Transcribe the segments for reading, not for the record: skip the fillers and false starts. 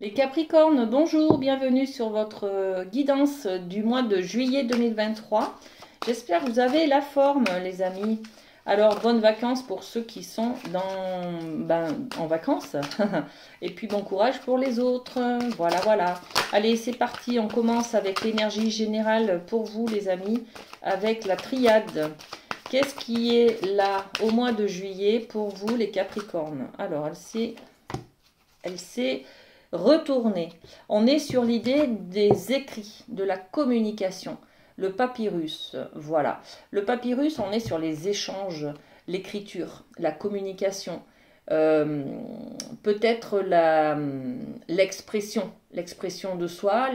Les Capricornes, bonjour, bienvenue sur votre guidance du mois de juillet 2023. J'espère que vous avez la forme, les amis. Alors, bonnes vacances pour ceux qui sont en vacances. Et puis, bon courage pour les autres. Voilà, voilà. Allez, c'est parti. On commence avec l'énergie générale pour vous, les amis, avec la triade. Qu'est-ce qui est là au mois de juillet pour vous, les Capricornes? Alors, elle s'est retournée. On est sur l'idée des écrits, de la communication. Le papyrus, voilà. Le papyrus, on est sur les échanges, l'écriture, la communication. Peut-être l'expression de soi,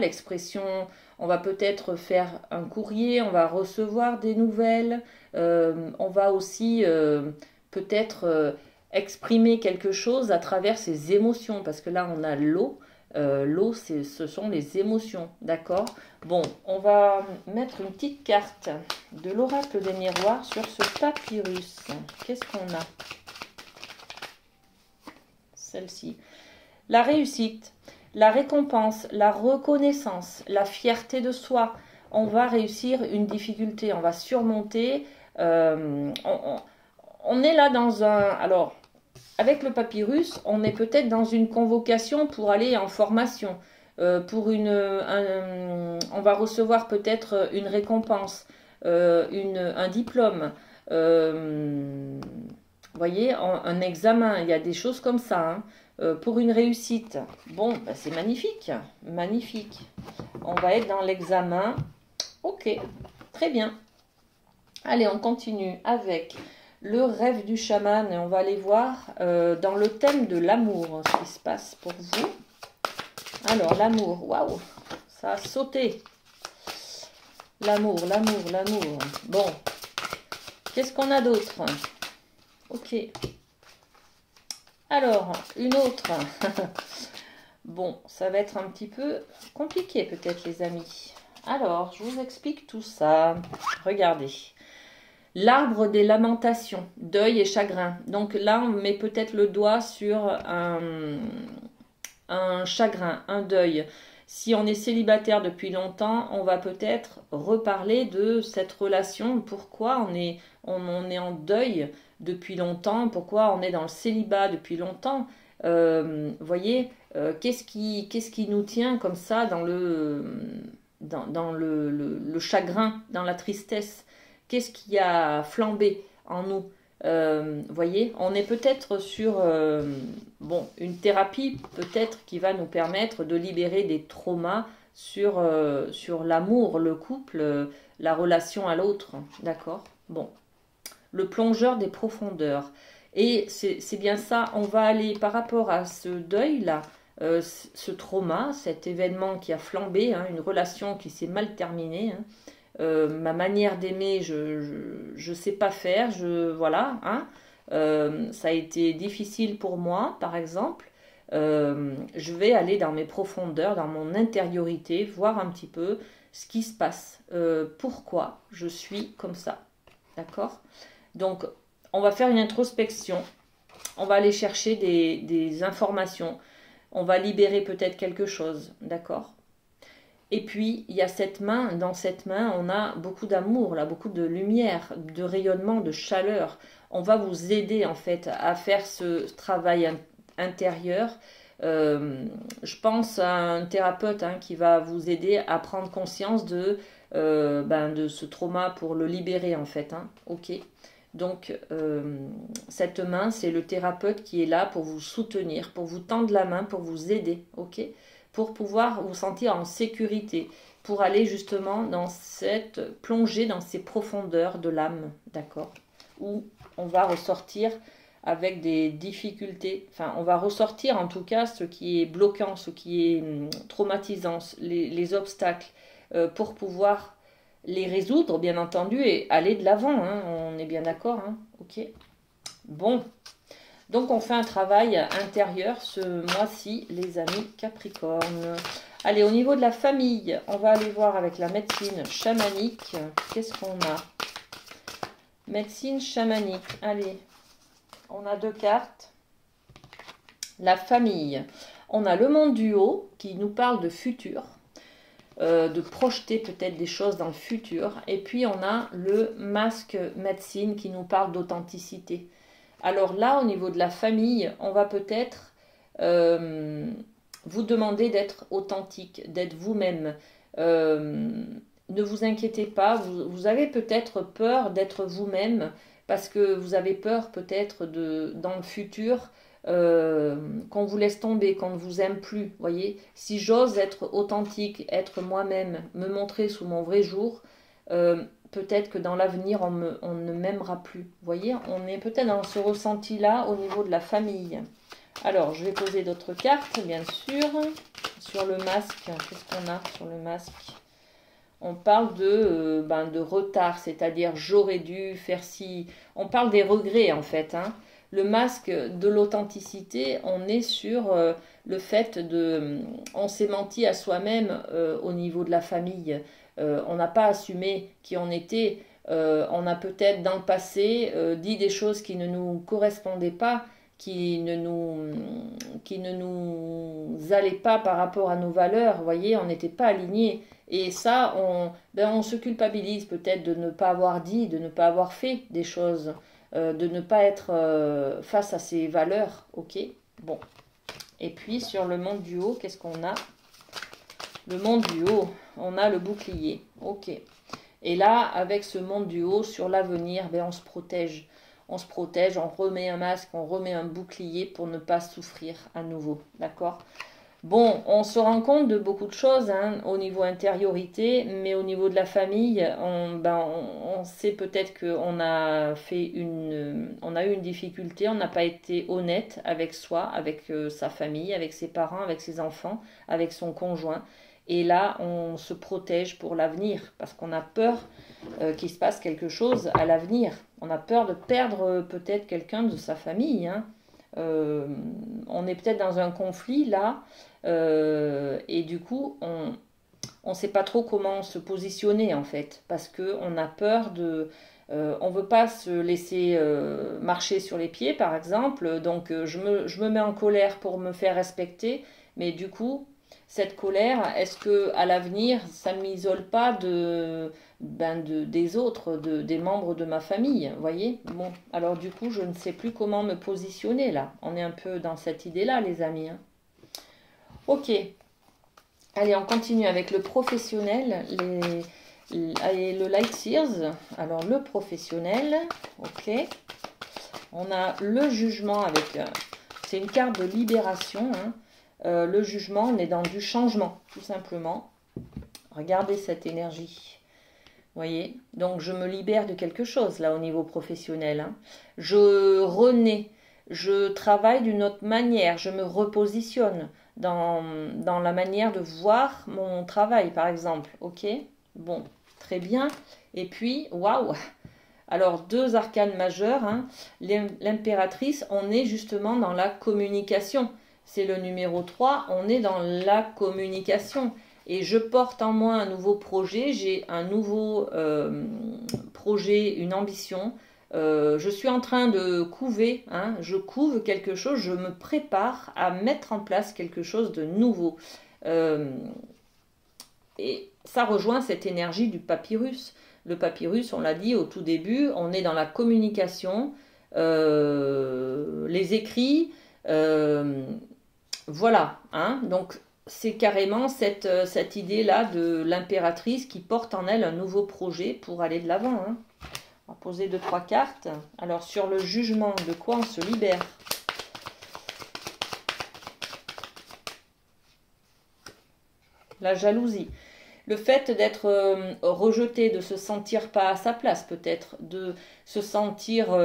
on va peut-être faire un courrier, on va recevoir des nouvelles, on va aussi peut-être exprimer quelque chose à travers ses émotions, parce que là on a l'eau. L'eau, ce sont les émotions, d'accord? Bon, on va mettre une petite carte de l'oracle des miroirs sur ce papyrus. Qu'est-ce qu'on a? Celle-ci. La réussite, la récompense, la reconnaissance, la fierté de soi. On va réussir une difficulté, on va surmonter. On est là dans un... Alors, avec le papyrus, on est peut-être dans une convocation pour aller en formation. On va recevoir peut-être une récompense, un diplôme, vous voyez, un examen, il y a des choses comme ça, hein, pour une réussite. Bon, bah, c'est magnifique, magnifique. On va être dans l'examen. Ok, très bien. Allez, on continue avec le rêve du chaman. On va aller voir dans le thème de l'amour ce qui se passe pour vous. Alors, l'amour, waouh, ça a sauté. L'amour, l'amour, l'amour. Bon, qu'est-ce qu'on a d'autre? Ok. Alors, une autre. Bon, ça va être un petit peu compliqué peut-être, les amis. Alors, je vous explique tout ça. Regardez. L'arbre des lamentations, deuil et chagrin. Donc là, on met peut-être le doigt sur un chagrin, un deuil. Si on est célibataire depuis longtemps, on va peut-être reparler de cette relation. Pourquoi on est en deuil depuis longtemps? Pourquoi on est dans le célibat depuis longtemps? Voyez, qu'est-ce qui nous tient comme ça dans le chagrin, dans la tristesse? Qu'est-ce qui a flambé en nous? Voyez, on est peut-être sur une thérapie peut-être qui va nous permettre de libérer des traumas sur l'amour, le couple, la relation à l'autre, d'accord? Bon, le plongeur des profondeurs. Et c'est bien ça, on va aller par rapport à ce deuil-là, ce trauma, cet événement qui a flambé, hein, une relation qui s'est mal terminée, hein. Ma manière d'aimer, je sais pas faire, voilà, hein. Ça a été difficile pour moi, par exemple. Je vais aller dans mes profondeurs, dans mon intériorité, voir un petit peu ce qui se passe, pourquoi je suis comme ça, d'accord? Donc, on va faire une introspection, on va aller chercher des informations, on va libérer peut-être quelque chose, d'accord? Et puis, il y a cette main, dans cette main, on a beaucoup d'amour, là, beaucoup de lumière, de rayonnement, de chaleur. On va vous aider, en fait, à faire ce travail intérieur. Je pense à un thérapeute, hein, qui va vous aider à prendre conscience de ce trauma pour le libérer, en fait, hein. Ok. Donc, cette main, c'est le thérapeute qui est là pour vous soutenir, pour vous tendre la main, pour vous aider, ok? Pour pouvoir vous sentir en sécurité, pour aller justement dans cette plongée dans ces profondeurs de l'âme, d'accord? Où on va ressortir avec des difficultés, enfin on va ressortir en tout cas ce qui est bloquant, ce qui est traumatisant, les obstacles, pour pouvoir les résoudre bien entendu et aller de l'avant, hein, on est bien d'accord, hein, ok? Bon. Donc on fait un travail intérieur ce mois-ci, les amis Capricorne. Allez, au niveau de la famille, on va aller voir avec la médecine chamanique. Qu'est-ce qu'on a? Médecine chamanique. Allez, on a deux cartes. La famille. On a le monde du haut qui nous parle de futur, de projeter peut-être des choses dans le futur. Et puis on a le masque médecine qui nous parle d'authenticité. Alors là, au niveau de la famille, on va peut-être vous demander d'être authentique, d'être vous-même. Ne vous inquiétez pas, vous avez peut-être peur d'être vous-même parce que vous avez peur peut-être dans le futur qu'on vous laisse tomber, qu'on ne vous aime plus. Voyez, si j'ose être authentique, être moi-même, me montrer sous mon vrai jour, peut-être que dans l'avenir on ne m'aimera plus. Voyez, on est peut-être dans ce ressenti-là au niveau de la famille. Alors, je vais poser d'autres cartes, bien sûr. Sur le masque, qu'est-ce qu'on a sur le masque? On parle de retard, c'est-à-dire j'aurais dû faire ci. On parle des regrets, en fait. Hein. Le masque de l'authenticité, on est sur le fait de... On s'est menti à soi-même au niveau de la famille. On n'a pas assumé qui on était. On a peut-être dans le passé dit des choses qui ne nous correspondaient pas, qui ne nous allaient pas par rapport à nos valeurs. Vous voyez, on n'était pas alignés. Et ça, on se culpabilise peut-être de ne pas avoir dit, de ne pas avoir fait des choses, de ne pas être face à ses valeurs. Ok, bon. Et puis sur le monde du haut, qu'est-ce qu'on a? Le monde du haut, on a le bouclier. Ok. Et là, avec ce monde du haut, sur l'avenir, on se protège. On se protège, on remet un masque, on remet un bouclier pour ne pas souffrir à nouveau. D'accord? Bon, on se rend compte de beaucoup de choses hein, au niveau intériorité, mais au niveau de la famille, on sait peut-être qu'on a on a eu une difficulté, on n'a pas été honnête avec soi, avec sa famille, avec ses parents, avec ses enfants, avec son conjoint. Et là, on se protège pour l'avenir parce qu'on a peur qu'il se passe quelque chose à l'avenir. On a peur de perdre peut-être quelqu'un de sa famille. Hein. On est peut-être dans un conflit là et du coup, on ne sait pas trop comment se positionner en fait parce qu'on a peur de... on ne veut pas se laisser marcher sur les pieds par exemple. Donc, je me mets en colère pour me faire respecter. Mais du coup... Cette colère, est-ce que à l'avenir, ça ne m'isole pas des autres, des membres de ma famille, vous voyez? Bon, alors du coup, je ne sais plus comment me positionner là. On est un peu dans cette idée-là, les amis. Hein. Ok. Allez, on continue avec le professionnel, le Light Seers. Alors, le professionnel, ok. On a le jugement avec... c'est une carte de libération, hein. Le jugement, on est dans du changement, tout simplement. Regardez cette énergie. Vous voyez? Donc, je me libère de quelque chose, là, au niveau professionnel. Hein. Je renais. Je travaille d'une autre manière. Je me repositionne dans la manière de voir mon travail, par exemple. Ok? Bon, très bien. Et puis, waouh! Alors, deux arcanes majeurs. Hein. L'impératrice, on est justement dans la communication. C'est le numéro 3, on est dans la communication. Et je porte en moi un nouveau projet, j'ai un nouveau projet, une ambition. Je suis en train de couver, hein, je couve quelque chose, je me prépare à mettre en place quelque chose de nouveau. Et ça rejoint cette énergie du papyrus. Le papyrus, on l'a dit au tout début, on est dans la communication, les écrits... voilà, hein, donc c'est carrément cette idée-là de l'impératrice qui porte en elle un nouveau projet pour aller de l'avant. Hein. On va poser 2-3 cartes. Alors sur le jugement, de quoi on se libère? La jalousie. Le fait d'être rejeté, de se sentir pas à sa place peut-être, de se sentir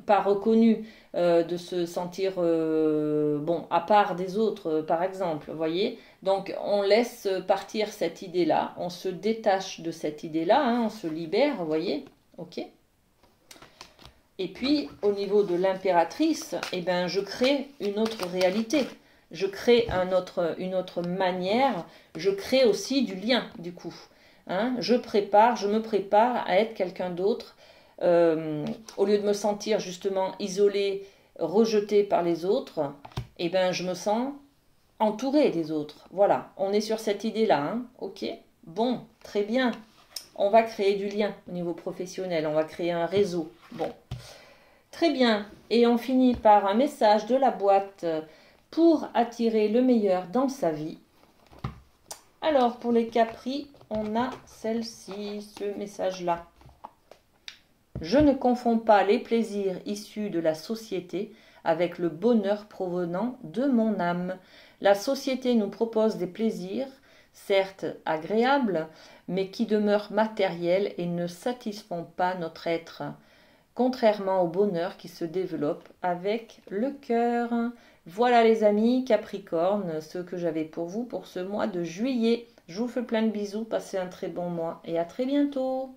pas reconnu, de se sentir à part des autres par exemple, vous voyez. Donc on laisse partir cette idée-là, on se détache de cette idée-là, hein, on se libère, vous voyez, ok. Et puis au niveau de l'impératrice, eh ben, je crée une autre réalité. Je crée une autre manière, je crée aussi du lien du coup. Hein, je me prépare à être quelqu'un d'autre. Au lieu de me sentir justement isolée, rejetée par les autres, eh ben, je me sens entouré des autres. Voilà, on est sur cette idée-là, hein. Ok, bon, très bien. On va créer du lien au niveau professionnel, on va créer un réseau. Bon, très bien. Et on finit par un message de la boîte pour attirer le meilleur dans sa vie. Alors, pour les Capri, on a celle-ci, ce message-là. Je ne confonds pas les plaisirs issus de la société avec le bonheur provenant de mon âme. La société nous propose des plaisirs, certes agréables, mais qui demeurent matériels et ne satisfont pas notre être, contrairement au bonheur qui se développe avec le cœur. Voilà les amis Capricorne, ce que j'avais pour vous pour ce mois de juillet. Je vous fais plein de bisous, passez un très bon mois et à très bientôt.